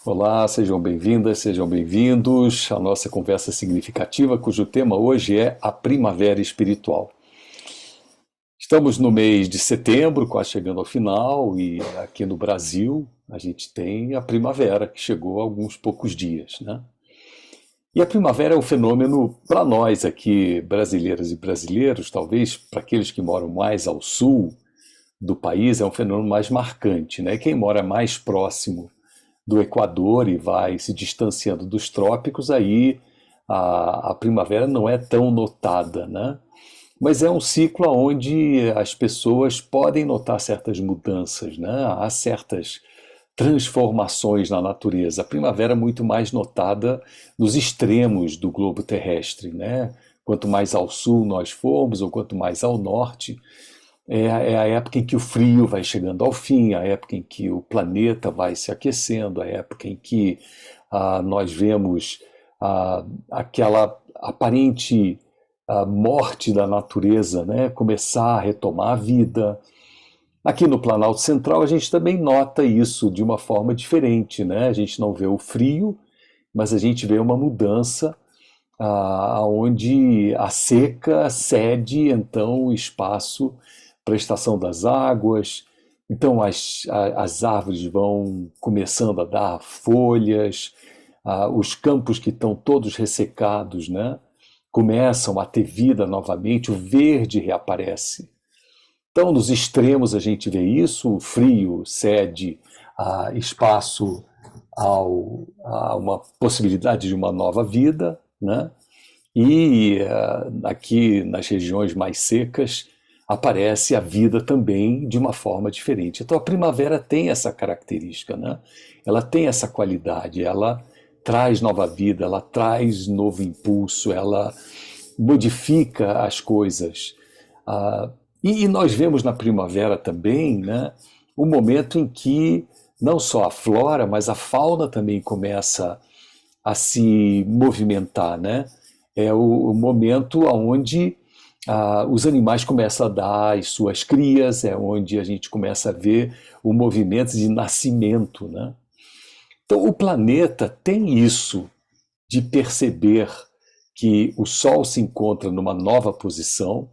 Olá, sejam bem-vindas, sejam bem-vindos à nossa conversa significativa, cujo tema hoje é a primavera espiritual. Estamos no mês de setembro, quase chegando ao final, e aqui no Brasil a gente tem a primavera, que chegou há alguns poucos dias, né? E a primavera é um fenômeno para nós aqui, brasileiras e brasileiros, talvez para aqueles que moram mais ao sul do país, é um fenômeno mais marcante, né? Quem mora mais próximo do Equador e vai se distanciando dos trópicos, aí a primavera não é tão notada, né? Mas é um ciclo onde as pessoas podem notar certas mudanças, né? Há certas transformações na natureza. A primavera é muito mais notada nos extremos do globo terrestre, né? Quanto mais ao sul nós formos, ou quanto mais ao norte, é a época em que o frio vai chegando ao fim, a época em que o planeta vai se aquecendo, a época em que nós vemos aquela aparente morte da natureza, né, começar a retomar a vida. Aqui no Planalto Central a gente também nota isso de uma forma diferente, né? A gente não vê o frio, mas a gente vê uma mudança onde a seca cede então o espaço para a estação das águas. Então as árvores vão começando a dar folhas, os campos que estão todos ressecados, né, começam a ter vida novamente, o verde reaparece. Então, nos extremos a gente vê isso, o frio cede espaço a uma possibilidade de uma nova vida, né? E aqui nas regiões mais secas aparece a vida também de uma forma diferente. Então a primavera tem essa característica, né? Ela tem essa qualidade, ela traz nova vida, ela traz novo impulso, ela modifica as coisas. Ah, e nós vemos na primavera também, né, um momento em que não só a flora, mas a fauna também começa a se movimentar, né? É o momento onde os animais começam a dar as suas crias, é onde a gente começa a ver o movimento de nascimento, né? Então o planeta tem isso de perceber que o Sol se encontra numa nova posição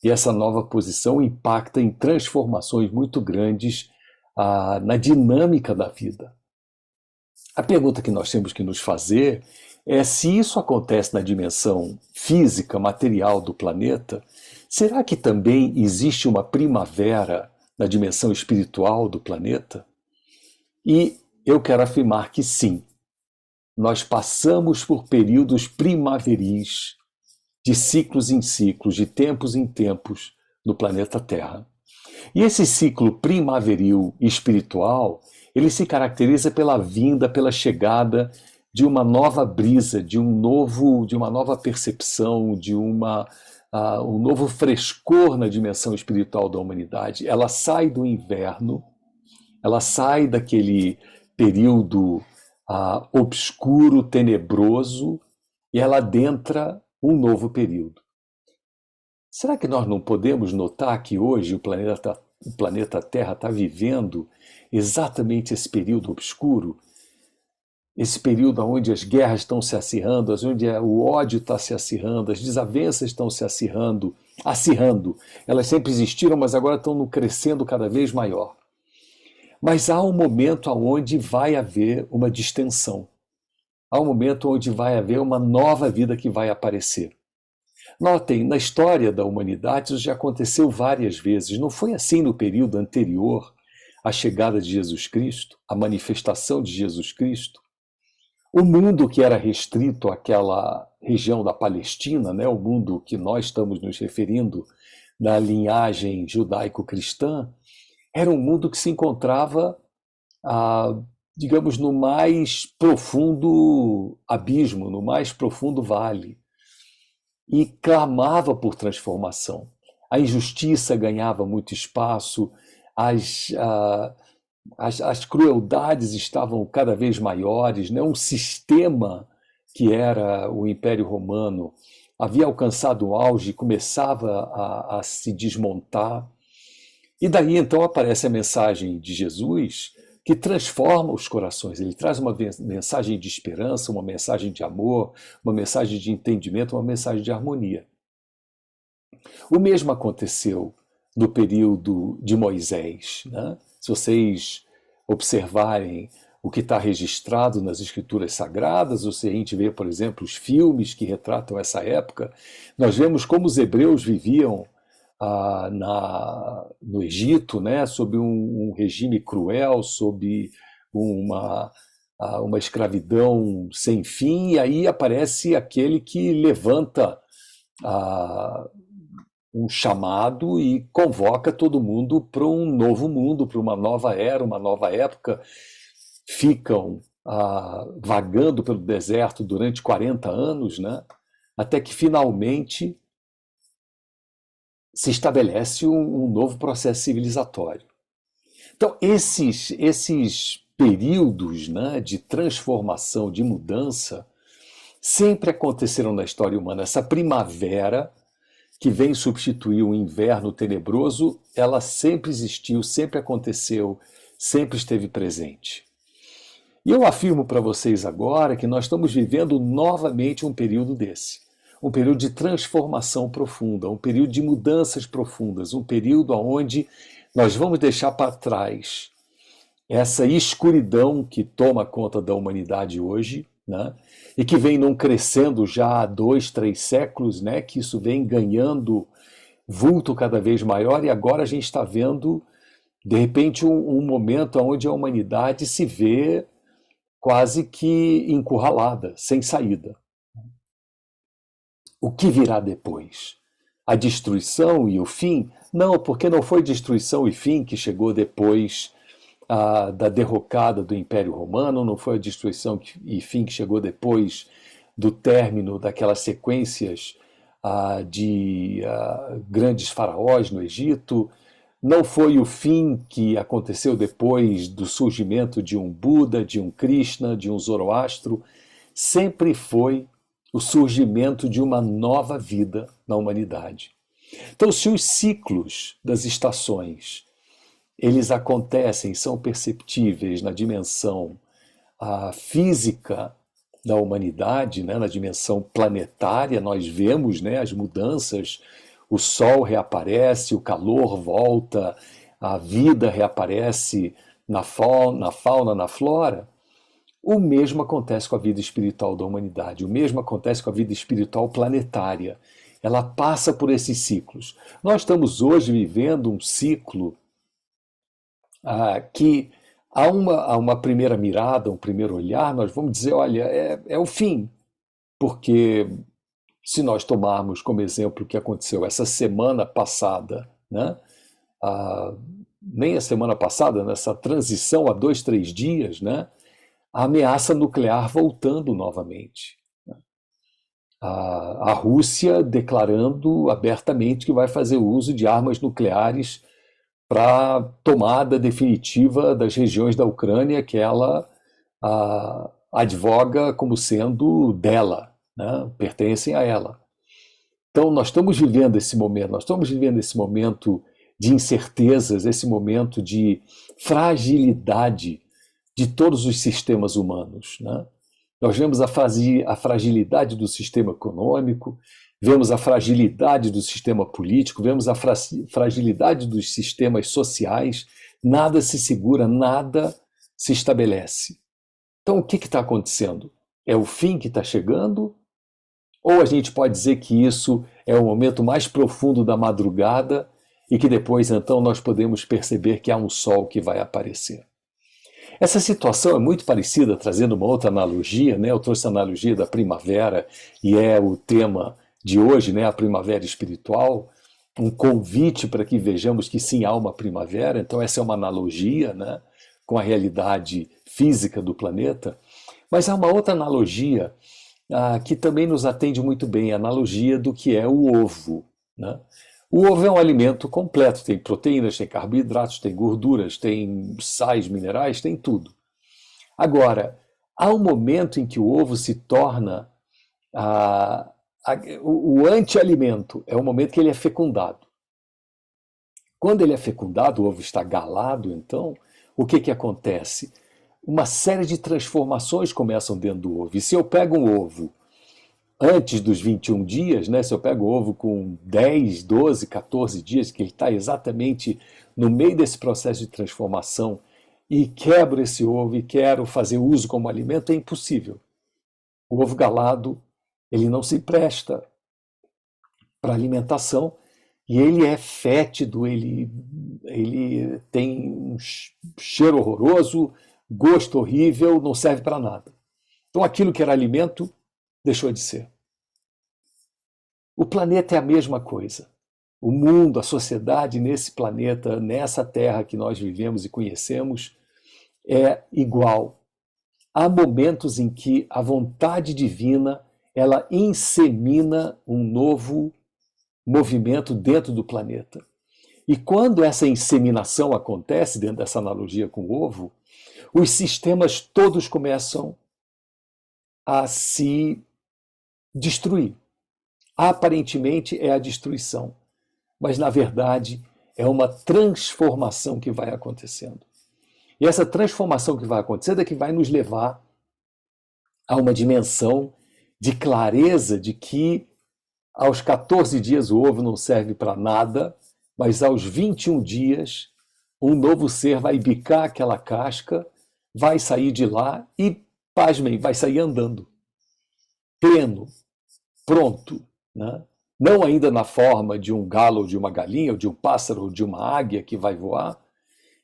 e essa nova posição impacta em transformações muito grandes na dinâmica da vida. A pergunta que nós temos que nos fazer é se isso acontece na dimensão física, material do planeta, será que também existe uma primavera na dimensão espiritual do planeta? E eu quero afirmar que sim, nós passamos por períodos primaveris, de ciclos em ciclos, de tempos em tempos no planeta Terra. E esse ciclo primaveril espiritual, ele se caracteriza pela vinda, pela chegada de uma nova brisa, de uma nova percepção, um novo frescor na dimensão espiritual da humanidade. Ela sai do inverno, ela sai daquele período obscuro, tenebroso, e ela adentra um novo período. Será que nós não podemos notar que hoje o planeta Terra está vivendo exatamente esse período obscuro? Esse período onde as guerras estão se acirrando, onde o ódio está se acirrando, as desavenças estão se acirrando. Elas sempre existiram, mas agora estão crescendo cada vez maior. Mas há um momento onde vai haver uma distensão. Há um momento onde vai haver uma nova vida que vai aparecer. Notem, na história da humanidade isso já aconteceu várias vezes. Não foi assim no período anterior à chegada de Jesus Cristo, à manifestação de Jesus Cristo? O mundo que era restrito àquela região da Palestina, né, o mundo que nós estamos nos referindo da linhagem judaico-cristã, era um mundo que se encontrava, digamos, no mais profundo abismo, no mais profundo vale, e clamava por transformação. A injustiça ganhava muito espaço, as crueldades estavam cada vez maiores, né? Um sistema que era o Império Romano havia alcançado o auge, começava a se desmontar. E daí então aparece a mensagem de Jesus, que transforma os corações. Ele traz uma mensagem de esperança, uma mensagem de amor, uma mensagem de entendimento, uma mensagem de harmonia. O mesmo aconteceu no período de Moisés, né? Se vocês observarem o que está registrado nas escrituras sagradas, ou se a gente vê, por exemplo, os filmes que retratam essa época, nós vemos como os hebreus viviam no Egito, né, sob um regime cruel, sob uma, uma escravidão sem fim, e aí aparece aquele que levanta um chamado e convoca todo mundo para um novo mundo, para uma nova era, uma nova época. Ficam vagando pelo deserto durante 40 anos, né? Até que finalmente se estabelece um novo processo civilizatório. Então, esses períodos, né, de transformação, de mudança, sempre aconteceram na história humana. Essa primavera que vem substituir o inverno tenebroso, ela sempre existiu, sempre aconteceu, sempre esteve presente. E eu afirmo para vocês agora que nós estamos vivendo novamente um período desse. Um período de transformação profunda, um período de mudanças profundas, um período onde nós vamos deixar para trás essa escuridão que toma conta da humanidade hoje, né? E que vem não crescendo já há 2, 3 séculos, né? Que isso vem ganhando vulto cada vez maior, e agora a gente está vendo, de repente, um momento onde a humanidade se vê quase que encurralada, sem saída. O que virá depois? A destruição e o fim? Não, porque não foi destruição e fim que chegou depois da derrocada do Império Romano, não foi a destruição e fim que chegou depois do término daquelas sequências de grandes faraós no Egito, não foi o fim que aconteceu depois do surgimento de um Buda, de um Krishna, de um Zoroastro, sempre foi o surgimento de uma nova vida na humanidade. Então, se os ciclos das estações eles acontecem, são perceptíveis na dimensão física da humanidade, né, na dimensão planetária, nós vemos, né, as mudanças, o sol reaparece, o calor volta, a vida reaparece na fauna, na flora. O mesmo acontece com a vida espiritual da humanidade, o mesmo acontece com a vida espiritual planetária. Ela passa por esses ciclos. Nós estamos hoje vivendo um ciclo que a uma primeira mirada, um primeiro olhar, nós vamos dizer, olha, é o fim. Porque se nós tomarmos como exemplo o que aconteceu essa semana passada, né? Nem a semana passada, nessa transição há 2, 3 dias, né? A ameaça nuclear voltando novamente. A Rússia declarando abertamente que vai fazer uso de armas nucleares para tomada definitiva das regiões da Ucrânia que ela advoga como sendo dela, né? Pertencem a ela. Então nós estamos vivendo esse momento de incertezas, esse momento de fragilidade de todos os sistemas humanos, né? Nós vemos a fragilidade do sistema econômico, vemos a fragilidade do sistema político, vemos a fragilidade dos sistemas sociais, nada se segura, nada se estabelece. Então, o que está acontecendo? É o fim que está chegando? Ou a gente pode dizer que isso é o momento mais profundo da madrugada e que depois, então, nós podemos perceber que há um sol que vai aparecer? Essa situação é muito parecida, trazendo uma outra analogia, né? Eu trouxe a analogia da primavera e é o tema de hoje, né? A primavera espiritual, um convite para que vejamos que sim, há uma primavera. Então essa é uma analogia, né? Com a realidade física do planeta. Mas há uma outra analogia que também nos atende muito bem, a analogia do que é o ovo, né? O ovo é um alimento completo, tem proteínas, tem carboidratos, tem gorduras, tem sais minerais, tem tudo. Agora, há um momento em que o ovo se torna o anti-alimento, é o momento que ele é fecundado. Quando ele é fecundado, o ovo está galado, então, o que que acontece? Uma série de transformações começam dentro do ovo. E se eu pego um ovo antes dos 21 dias, né, se eu pego o ovo com 10, 12, 14 dias, que ele está exatamente no meio desse processo de transformação, e quebro esse ovo e quero fazer uso como alimento, é impossível. O ovo galado, ele não se presta para alimentação e ele é fétido, ele tem um cheiro horroroso, gosto horrível, não serve para nada. Então aquilo que era alimento deixou de ser. O planeta é a mesma coisa. O mundo, a sociedade nesse planeta, nessa terra que nós vivemos e conhecemos, é igual. Há momentos em que a vontade divina ela insemina um novo movimento dentro do planeta. E quando essa inseminação acontece, dentro dessa analogia com o ovo, os sistemas todos começam a se destruir. Aparentemente é a destruição, mas na verdade é uma transformação que vai acontecendo. E essa transformação que vai acontecendo é que vai nos levar a uma dimensão de clareza de que aos 14 dias o ovo não serve para nada, mas aos 21 dias um novo ser vai bicar aquela casca, vai sair de lá e, pasmem, vai sair andando. Pleno, pronto, né? Não ainda na forma de um galo ou de uma galinha, ou de um pássaro ou de uma águia que vai voar,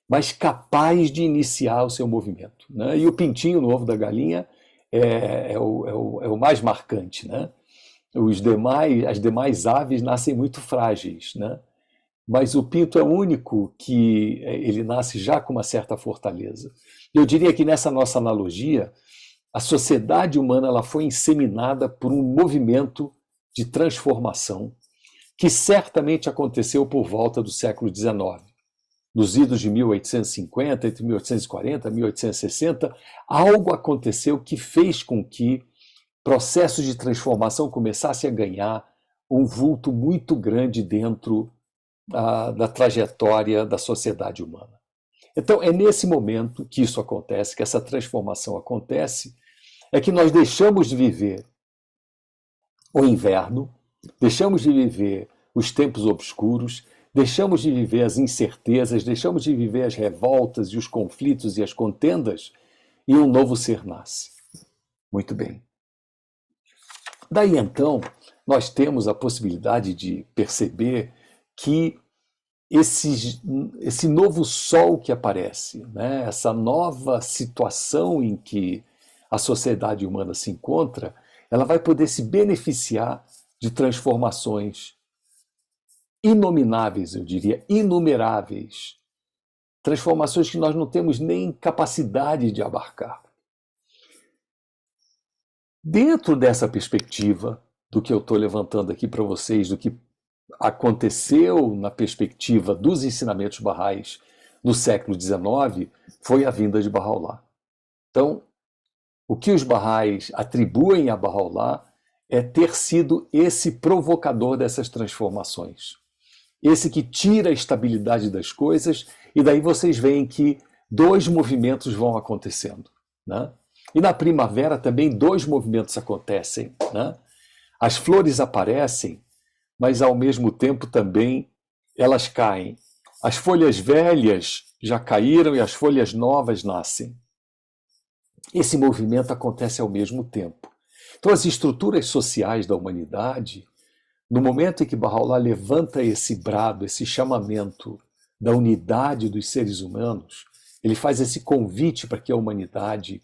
mas capaz de iniciar o seu movimento, né? E o pintinho no ovo da galinha é o mais marcante, né? As demais aves nascem muito frágeis, né? Mas o pinto é o único que ele nasce já com uma certa fortaleza. Eu diria que nessa nossa analogia, a sociedade humana ela foi inseminada por um movimento de transformação que certamente aconteceu por volta do século XIX. Nos idos de 1850, entre 1840 e 1860, algo aconteceu que fez com que processos de transformação começassem a ganhar um vulto muito grande dentro da trajetória da sociedade humana. Então, é nesse momento que isso acontece, que essa transformação acontece, é que nós deixamos de viver o inverno, deixamos de viver os tempos obscuros, deixamos de viver as incertezas, deixamos de viver as revoltas e os conflitos e as contendas, e um novo ser nasce. Muito bem. Daí então, nós temos a possibilidade de perceber que esse novo sol que aparece, né, essa nova situação em que a sociedade humana se encontra, ela vai poder se beneficiar de transformações inomináveis, eu diria, inumeráveis. Transformações que nós não temos nem capacidade de abarcar. Dentro dessa perspectiva, do que eu estou levantando aqui para vocês, do que aconteceu na perspectiva dos ensinamentos barrais no século XIX, foi a vinda de Bahá'u'lláh. Então, o que os barrais atribuem a Bahá'u'lláh é ter sido esse provocador dessas transformações. Esse que tira a estabilidade das coisas, e daí vocês veem que dois movimentos vão acontecendo, né? E na primavera também dois movimentos acontecem, né? As flores aparecem, mas ao mesmo tempo também elas caem. As folhas velhas já caíram e as folhas novas nascem. Esse movimento acontece ao mesmo tempo. Então as estruturas sociais da humanidade, no momento em que Bahá'u'lláh levanta esse brado, esse chamamento da unidade dos seres humanos, ele faz esse convite para que a humanidade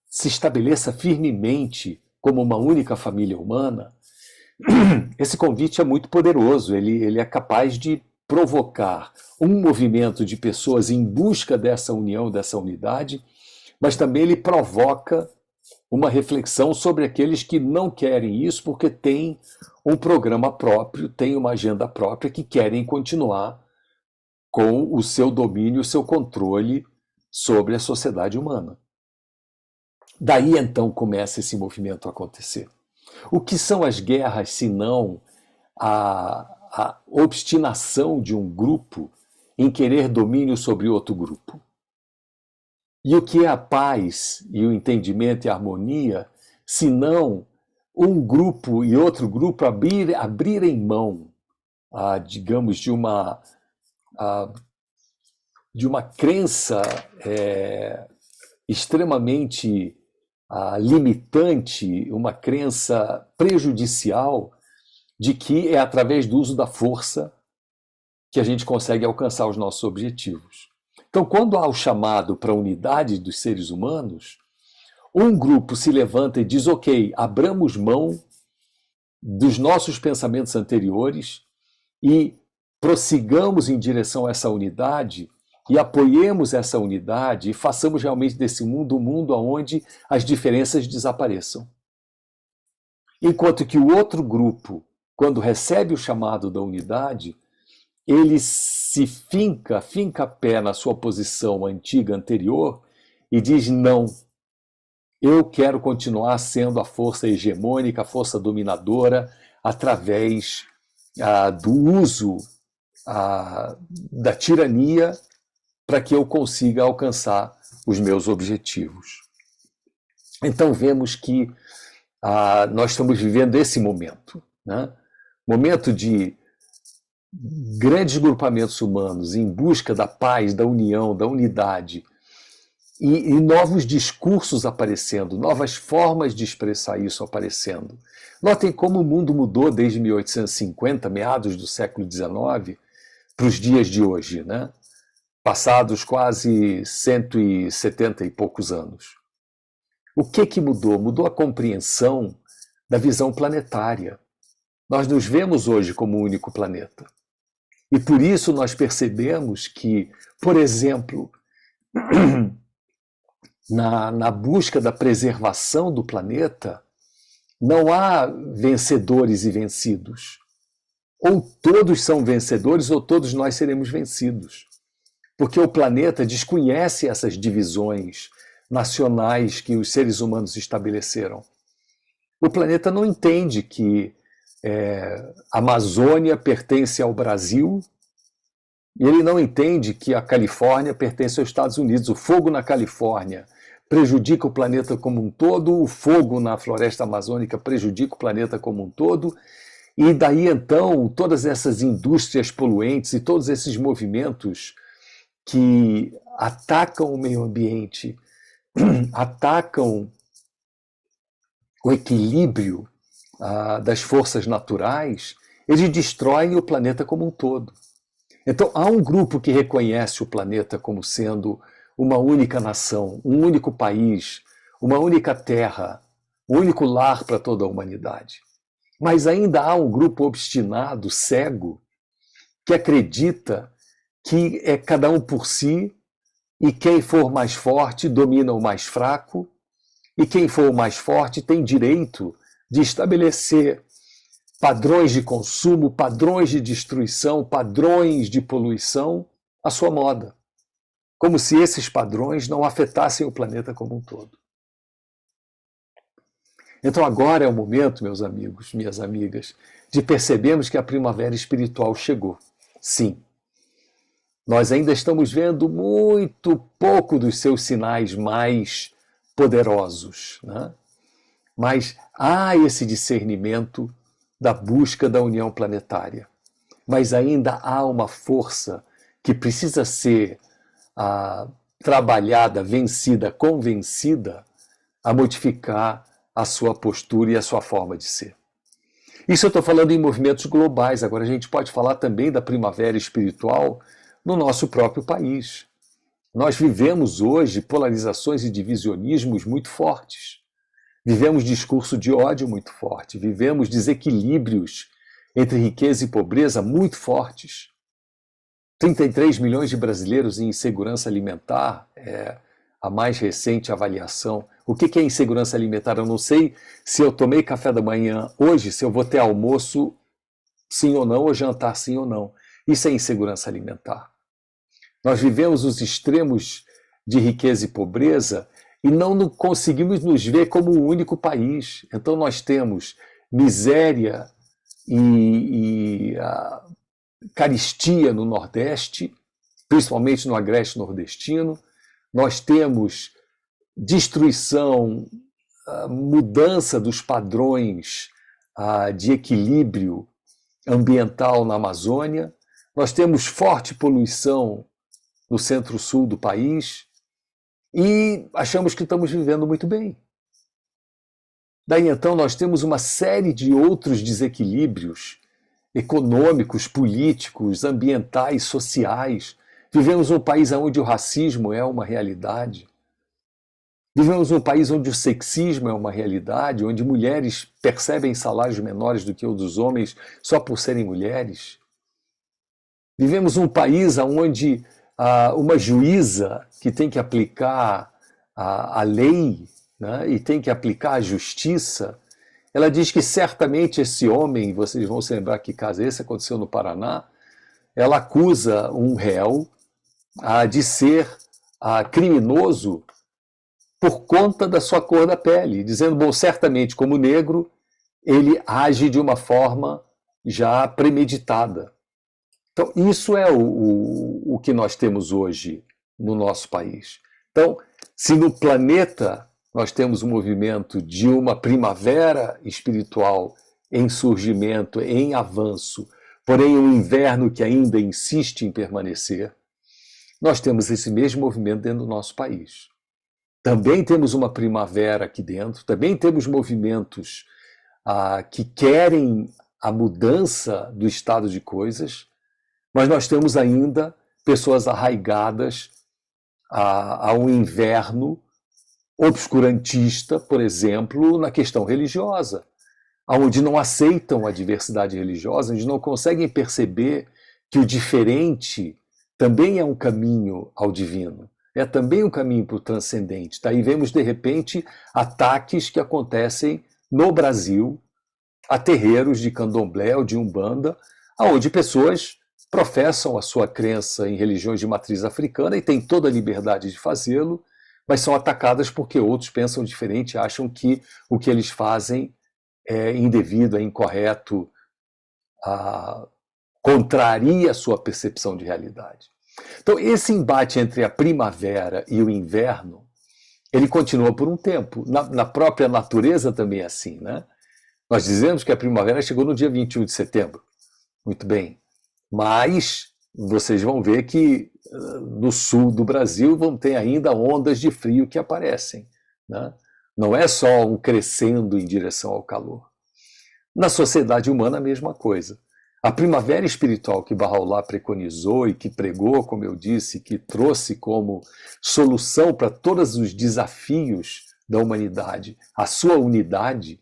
se estabeleça firmemente como uma única família humana. Esse convite é muito poderoso, ele é capaz de provocar um movimento de pessoas em busca dessa união, dessa unidade, mas também ele provoca uma reflexão sobre aqueles que não querem isso porque têm um programa próprio, têm uma agenda própria, que querem continuar com o seu domínio, o seu controle sobre a sociedade humana. Daí então começa esse movimento a acontecer. O que são as guerras, se não a obstinação de um grupo em querer domínio sobre outro grupo. E o que é a paz e o entendimento e a harmonia, se não um grupo e outro grupo abrirem mão, digamos, de uma crença extremamente limitante, uma crença prejudicial de que é através do uso da força que a gente consegue alcançar os nossos objetivos. Então, quando há o chamado para a unidade dos seres humanos, um grupo se levanta e diz: ok, abramos mão dos nossos pensamentos anteriores e prossigamos em direção a essa unidade e apoiemos essa unidade e façamos realmente desse mundo um mundo onde as diferenças desapareçam. Enquanto que o outro grupo, quando recebe o chamado da unidade, ele se finca pé na sua posição antiga, anterior, e diz: não, eu quero continuar sendo a força hegemônica, a força dominadora, através do uso da tirania para que eu consiga alcançar os meus objetivos. Então vemos que nós estamos vivendo esse momento, né? Momento de grandes grupamentos humanos em busca da paz, da união, da unidade, e novos discursos aparecendo, novas formas de expressar isso aparecendo. Notem como o mundo mudou desde 1850, meados do século XIX, para os dias de hoje, né? Passados quase 170 e poucos anos. O que mudou? Mudou a compreensão da visão planetária. Nós nos vemos hoje como um único planeta. E por isso nós percebemos que, por exemplo, na busca da preservação do planeta, não há vencedores e vencidos. Ou todos são vencedores ou todos nós seremos vencidos. Porque o planeta desconhece essas divisões nacionais que os seres humanos estabeleceram. O planeta não entende que a Amazônia pertence ao Brasil e ele não entende que a Califórnia pertence aos Estados Unidos. O fogo na Califórnia prejudica o planeta como um todo, o fogo na floresta amazônica prejudica o planeta como um todo, e daí então todas essas indústrias poluentes e todos esses movimentos que atacam o meio ambiente, atacam o equilíbrio das forças naturais, eles destroem o planeta como um todo. Então há um grupo que reconhece o planeta como sendo uma única nação, um único país, uma única terra, um único lar para toda a humanidade. Mas ainda há um grupo obstinado, cego, que acredita que é cada um por si e quem for mais forte domina o mais fraco e quem for o mais forte tem direito de estabelecer padrões de consumo, padrões de destruição, padrões de poluição à sua moda. Como se esses padrões não afetassem o planeta como um todo. Então agora é o momento, meus amigos, minhas amigas, de percebermos que a primavera espiritual chegou. Sim. Nós ainda estamos vendo muito pouco dos seus sinais mais poderosos, né? Mas há esse discernimento da busca da união planetária. Mas ainda há uma força que precisa ser trabalhada, vencida, convencida a modificar a sua postura e a sua forma de ser. Isso eu estou falando em movimentos globais. Agora a gente pode falar também da primavera espiritual no nosso próprio país. Nós vivemos hoje polarizações e divisionismos muito fortes. Vivemos discurso de ódio muito forte. Vivemos desequilíbrios entre riqueza e pobreza muito fortes. 33 milhões de brasileiros em insegurança alimentar é a mais recente avaliação. O que é insegurança alimentar? Eu não sei se eu tomei café da manhã hoje, se eu vou ter almoço sim ou não, ou jantar sim ou não. Isso é insegurança alimentar. Nós vivemos os extremos de riqueza e pobreza e não conseguimos nos ver como um único país. Então nós temos miséria e caristia no Nordeste, principalmente no agreste nordestino. Nós temos destruição, mudança dos padrões de equilíbrio ambiental na Amazônia. Nós temos forte poluição no centro-sul do país e achamos que estamos vivendo muito bem. Daí então nós temos uma série de outros desequilíbrios econômicos, políticos, ambientais, sociais. Vivemos num país onde o racismo é uma realidade. Vivemos num país onde o sexismo é uma realidade, onde mulheres percebem salários menores do que os dos homens só por serem mulheres. Vivemos num país onde uma juíza que tem que aplicar a lei, né, e tem que aplicar a justiça, ela diz que certamente esse homem, vocês vão se lembrar que caso esse aconteceu no Paraná, ela acusa um réu de ser criminoso por conta da sua cor da pele, dizendo, bom, certamente como negro, ele age de uma forma já premeditada. Então, isso é o que nós temos hoje no nosso país. Então, se no planeta nós temos um movimento de uma primavera espiritual em surgimento, em avanço, porém um inverno que ainda insiste em permanecer, nós temos esse mesmo movimento dentro do nosso país. Também temos uma primavera aqui dentro, também temos movimentos que querem a mudança do estado de coisas, mas nós temos ainda pessoas arraigadas a um inverno obscurantista, por exemplo, na questão religiosa, onde não aceitam a diversidade religiosa, onde não conseguem perceber que o diferente também é um caminho ao divino, é também um caminho para o transcendente. Daí vemos, de repente, ataques que acontecem no Brasil a terreiros de candomblé ou de umbanda, onde pessoas professam a sua crença em religiões de matriz africana e têm toda a liberdade de fazê-lo, mas são atacadas porque outros pensam diferente, acham que o que eles fazem é indevido, é incorreto, contraria a sua percepção de realidade. Então, esse embate entre a primavera e o inverno, ele continua por um tempo. Na própria natureza também é assim, né? Nós dizemos que a primavera chegou no dia 21 de setembro. Muito bem. Mas vocês vão ver que no sul do Brasil vão ter ainda ondas de frio que aparecem, né? Não é só um crescendo em direção ao calor. Na sociedade humana, a mesma coisa. A primavera espiritual que Bahá'u'lláh preconizou e que pregou, como eu disse, que trouxe como solução para todos os desafios da humanidade a sua unidade,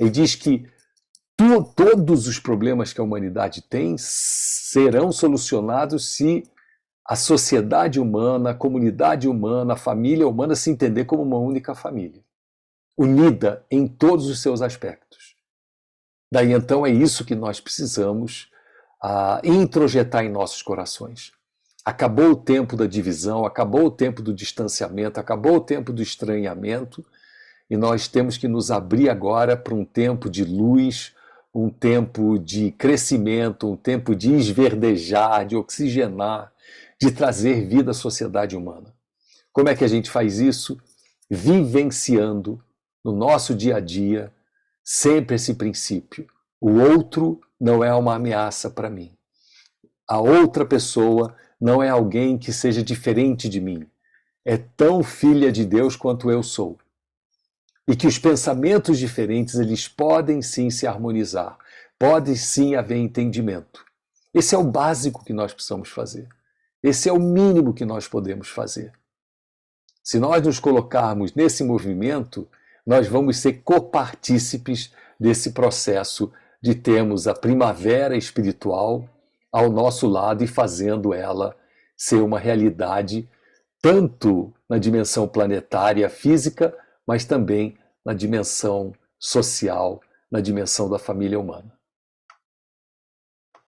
ele diz que todos os problemas que a humanidade tem serão solucionados se a sociedade humana, a comunidade humana, a família humana se entender como uma única família, unida em todos os seus aspectos. Daí então é isso que nós precisamos introjetar em nossos corações. Acabou o tempo da divisão, acabou o tempo do distanciamento, acabou o tempo do estranhamento, e nós temos que nos abrir agora para um tempo de luz, um tempo de crescimento, um tempo de esverdejar, de oxigenar, de trazer vida à sociedade humana. Como é que a gente faz isso? Vivenciando no nosso dia a dia sempre esse princípio. O outro não é uma ameaça para mim. A outra pessoa não é alguém que seja diferente de mim. É tão filha de Deus quanto eu sou. E que os pensamentos diferentes, eles podem sim se harmonizar. Pode sim haver entendimento. Esse é o básico que nós precisamos fazer. Esse é o mínimo que nós podemos fazer. Se nós nos colocarmos nesse movimento, nós vamos ser copartícipes desse processo de termos a primavera espiritual ao nosso lado e fazendo ela ser uma realidade tanto na dimensão planetária física, mas também na dimensão social, na dimensão da família humana.